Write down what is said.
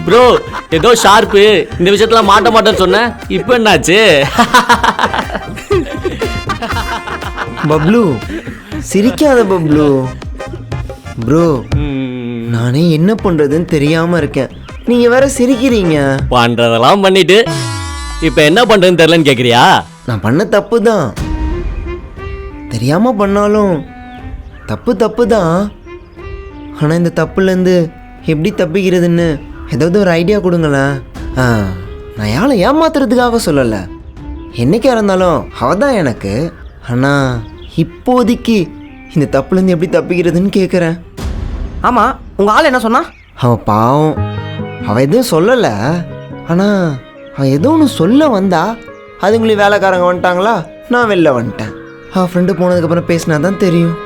Bro ஏதோ sharp இந்த விஷயத்துல மாட்ட மாட்டேன்னு சொன்னேன், இப்போ என்னாச்சு? பப்ளு சிரிக்காத பப்ளு. ப்ரோ நானே என்ன பண்றதுன்னு தெரியாம இருக்கேன், நீங்க வேற சிரிக்கிறீங்க. பண்றதெல்லாம் பண்ணிட்டு இப்போ என்ன பண்றதுன்னு தெரியலன்னு கேக்குறியா? நான் பண்ண தப்பு தான், தெரியாம பண்ணாலும் தப்பு தான். ஆனா இந்த தப்புலேருந்து எப்படி தப்பிக்கிறதுன்னு ஏதாவது ஒரு ஐடியா கொடுங்களேன். நான் யாரை ஏமாத்துறதுக்காக சொல்லலை, என்னைக்கா இருந்தாலும் அவ தான் எனக்கு. ஆனால் இப்போதைக்கு இந்த தப்புலேருந்து எப்படி தப்பிக்கிறதுன்னு கேட்குறேன். ஆமாம், உங்கள் ஆள் என்ன சொன்னா? அவள் பாவம், அவள் எதுவும் சொல்லலை. ஆனால் அவள் ஏதோ ஒன்று சொல்ல வந்தா, அதுங்களே வேலைக்காரங்க வந்துட்டாங்களா, நான் வெளில வந்துட்டேன். அவள் ஃப்ரெண்டு போனதுக்கப்புறம் பேசினா தான் தெரியும்.